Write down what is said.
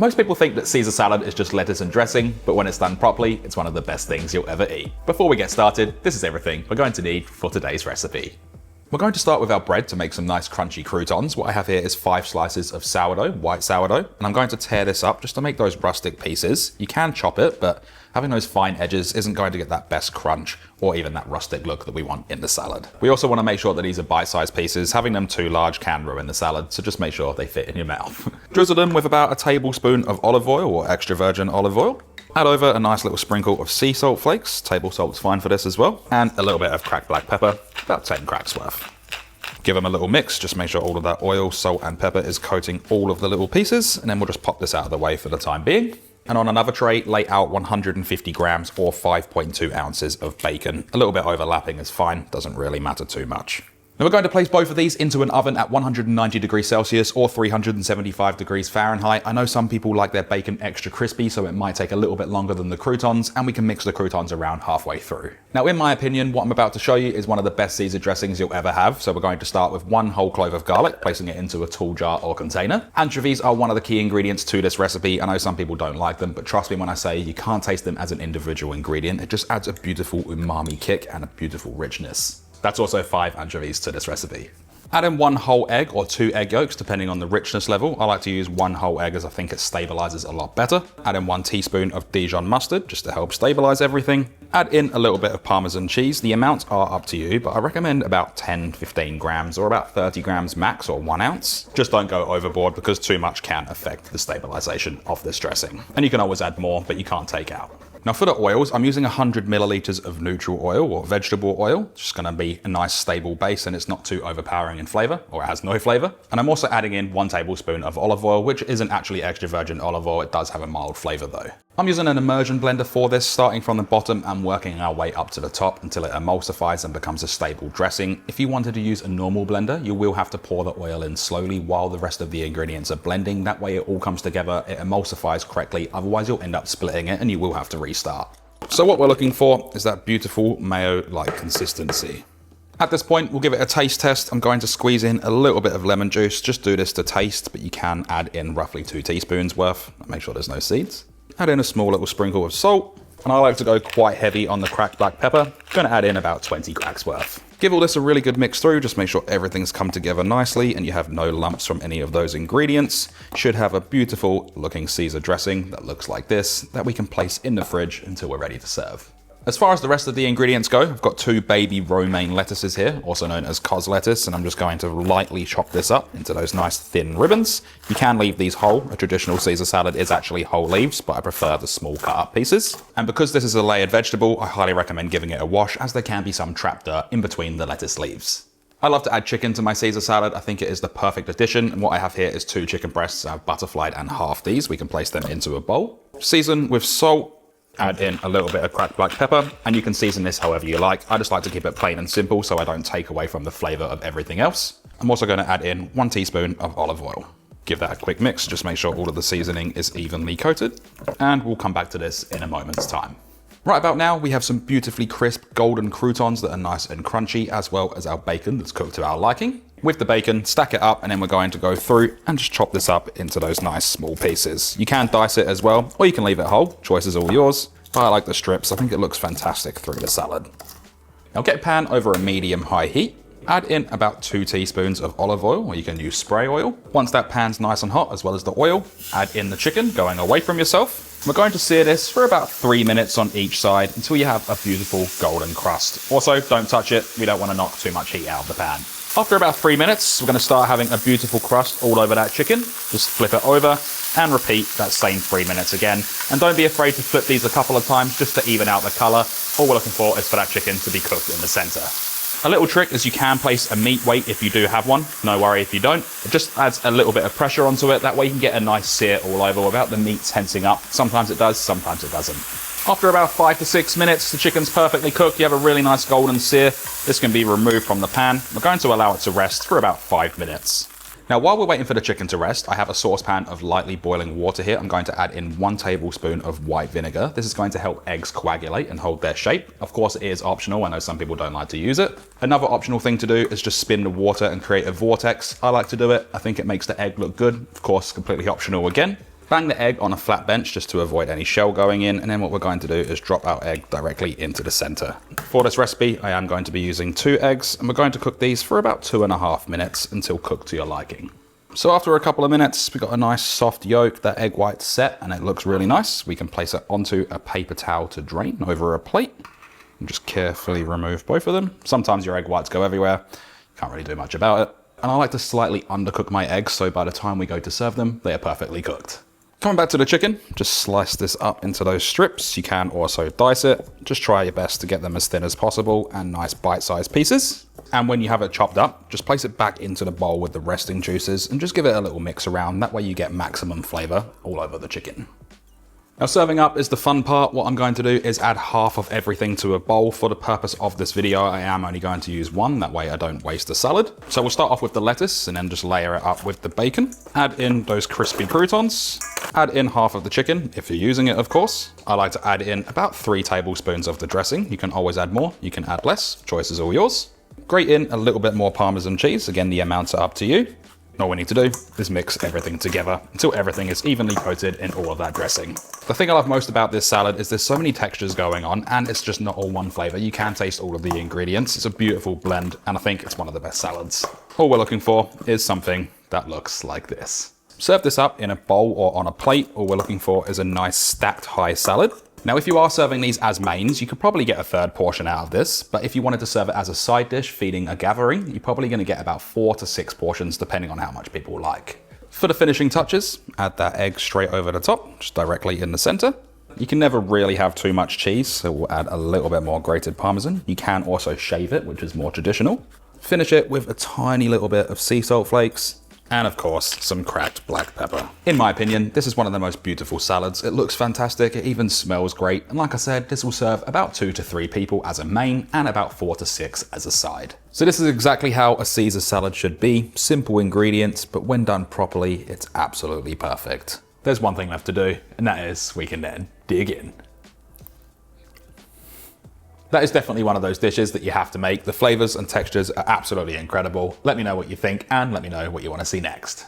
Most people think that Caesar salad is just lettuce and dressing, but when it's done properly, it's one of the best things you'll ever eat. Before we get started, this is everything we're going to need for today's recipe. We're going to start with our bread to make some nice crunchy croutons. What I have here is 5 slices of sourdough, white sourdough, and I'm going to tear this up just to make those rustic pieces. You can chop it, but having those fine edges isn't going to get that best crunch or even that rustic look that we want in the salad. We also want to make sure that these are bite-sized pieces. Having them too large can ruin the salad, so just make sure they fit in your mouth. Drizzle them with about a tablespoon of olive oil or extra virgin olive oil. Add over a nice little sprinkle of sea salt flakes, table salt's fine for this as well, and a little bit of cracked black pepper, about 10 cracks worth. Give them a little mix, just make sure all of that oil, salt and pepper is coating all of the little pieces, and then we'll just pop this out of the way for the time being. And on another tray, lay out 150 grams or 5.2 ounces of bacon. A little bit overlapping is fine, doesn't really matter too much. Now we're going to place both of these into an oven at 190 degrees Celsius or 375 degrees Fahrenheit. I know some people like their bacon extra crispy, so it might take a little bit longer than the croutons, and we can mix the croutons around halfway through. Now, in my opinion, what I'm about to show you is one of the best Caesar dressings you'll ever have. So we're going to start with 1 whole clove of garlic, placing it into a tall jar or container. Anchovies are one of the key ingredients to this recipe. I know some people don't like them, but trust me when I say you can't taste them as an individual ingredient. It just adds a beautiful umami kick and a beautiful richness. That's also 5 anchovies to this recipe. Add in 1 whole egg or 2 egg yolks, depending on the richness level. I like to use 1 whole egg as I think it stabilizes a lot better. Add in 1 teaspoon of Dijon mustard, just to help stabilize everything. Add in a little bit of Parmesan cheese. The amounts are up to you, but I recommend about 10-15 grams or about 30 grams max or 1 ounce. Just don't go overboard because too much can affect the stabilization of this dressing. And you can always add more, but you can't take out. Now for the oils, I'm using 100 milliliters of neutral oil or vegetable oil. It's just gonna be a nice stable base and it's not too overpowering in flavor, or it has no flavor. And I'm also adding in 1 tablespoon of olive oil, which isn't actually extra virgin olive oil. It does have a mild flavor though. I'm using an immersion blender for this, starting from the bottom and working our way up to the top until it emulsifies and becomes a stable dressing. If you wanted to use a normal blender, you will have to pour the oil in slowly while the rest of the ingredients are blending. That way it all comes together, it emulsifies correctly, otherwise you'll end up splitting it and you will have to restart. So what we're looking for is that beautiful mayo-like consistency. At this point, we'll give it a taste test. I'm going to squeeze in a little bit of lemon juice. Just do this to taste, but you can add in roughly 2 teaspoons worth. Make sure there's no seeds. Add in a small little sprinkle of salt, and I like to go quite heavy on the cracked black pepper. I'm going to add in about 20 cracks worth. Give all this a really good mix through, just make sure everything's come together nicely and you have no lumps from any of those ingredients. Should have a beautiful looking Caesar dressing that looks like this, that we can place in the fridge until we're ready to serve. As far as the rest of the ingredients go, I've got 2 baby romaine lettuces here, also known as cos lettuce, and I'm just going to lightly chop this up into those nice thin ribbons. You can leave these whole. A traditional Caesar salad is actually whole leaves, but I prefer the small cut up pieces. And because this is a layered vegetable, I highly recommend giving it a wash, as there can be some trapped dirt in between the lettuce leaves. I love to add chicken to my Caesar salad. I think it is the perfect addition, and what I have here is 2 chicken breasts. I've butterflied and halved these. We can place them into a bowl. Season with salt. Add in a little bit of cracked black pepper, and you can season this however you like. I just like to keep it plain and simple so I don't take away from the flavor of everything else. I'm also going to add in 1 teaspoon of olive oil. Give that a quick mix, just make sure all of the seasoning is evenly coated, and we'll come back to this in a moment's time. Right about now, we have some beautifully crisp golden croutons that are nice and crunchy, as well as our bacon that's cooked to our liking. With the bacon, stack it up, and then we're going to go through and just chop this up into those nice small pieces. You can dice it as well, or you can leave it whole. Choice is all yours. But I like the strips. I think it looks fantastic through the salad. Now get a pan over a medium-high heat. Add in about 2 teaspoons of olive oil, or you can use spray oil. Once that pan's nice and hot, as well as the oil, add in the chicken, going away from yourself. We're going to sear this for about 3 minutes on each side until you have a beautiful golden crust. Also, don't touch it. We don't want to knock too much heat out of the pan. After about 3 minutes, we're going to start having a beautiful crust all over that chicken. Just flip it over and repeat that same 3 minutes again. And don't be afraid to flip these a couple of times just to even out the color. All we're looking for is for that chicken to be cooked in the center. A little trick is you can place a meat weight if you do have one. No worry if you don't. It just adds a little bit of pressure onto it. That way you can get a nice sear all over without the meat tensing up. Sometimes it does, sometimes it doesn't. After about 5 to 6 minutes, the chicken's perfectly cooked. You have a really nice golden sear. This can be removed from the pan. We're going to allow it to rest for about 5 minutes. Now, while we're waiting for the chicken to rest, I have a saucepan of lightly boiling water here. I'm going to add in 1 tablespoon of white vinegar. This is going to help eggs coagulate and hold their shape. Of course, it is optional. I know some people don't like to use it. Another optional thing to do is just spin the water and create a vortex. I like to do it. I think it makes the egg look good. Of course, completely optional again. Bang the egg on a flat bench just to avoid any shell going in, and then what we're going to do is drop our egg directly into the center. For this recipe, I am going to be using 2 eggs, and we're going to cook these for about 2.5 minutes until cooked to your liking. So after a couple of minutes, we've got a nice soft yolk, that egg white's set, and it looks really nice. We can place it onto a paper towel to drain over a plate, and just carefully remove both of them. Sometimes your egg whites go everywhere, can't really do much about it. And I like to slightly undercook my eggs, so by the time we go to serve them, they are perfectly cooked. Coming back to the chicken, just slice this up into those strips. You can also dice it. Just try your best to get them as thin as possible and nice bite-sized pieces. And when you have it chopped up, just place it back into the bowl with the resting juices and just give it a little mix around. That way you get maximum flavor all over the chicken. Now serving up is the fun part. What I'm going to do is add half of everything to a bowl. For the purpose of this video, I am only going to use one, that way I don't waste the salad. So we'll start off with the lettuce and then just layer it up with the bacon. Add in those crispy croutons. Add in half of the chicken, if you're using it of course. I like to add in about 3 tablespoons of the dressing. You can always add more, you can add less, choice is all yours. Grate in a little bit more Parmesan cheese, again the amounts are up to you. All we need to do is mix everything together until everything is evenly coated in all of that dressing. The thing I love most about this salad is there's so many textures going on and it's just not all one flavor. You can taste all of the ingredients. It's a beautiful blend and I think it's one of the best salads. All we're looking for is something that looks like this. Serve this up in a bowl or on a plate. All we're looking for is a nice stacked high salad. Now, if you are serving these as mains, you could probably get a 3rd portion out of this, but if you wanted to serve it as a side dish feeding a gathering, you're probably going to get about 4 to 6 portions depending on how much people like. For the finishing touches, add that egg straight over the top, just directly in the center. You can never really have too much cheese, so we'll add a little bit more grated Parmesan. You can also shave it, which is more traditional. Finish it with a tiny little bit of sea salt flakes, and of course, some cracked black pepper. In my opinion, this is one of the most beautiful salads. It looks fantastic, it even smells great, and like I said, this will serve about 2 to 3 people as a main, and about 4 to 6 as a side. So this is exactly how a Caesar salad should be. Simple ingredients, but when done properly, it's absolutely perfect. There's one thing left to do, and that is we can then dig in. That is definitely one of those dishes that you have to make. The flavors and textures are absolutely incredible. Let me know what you think and let me know what you want to see next.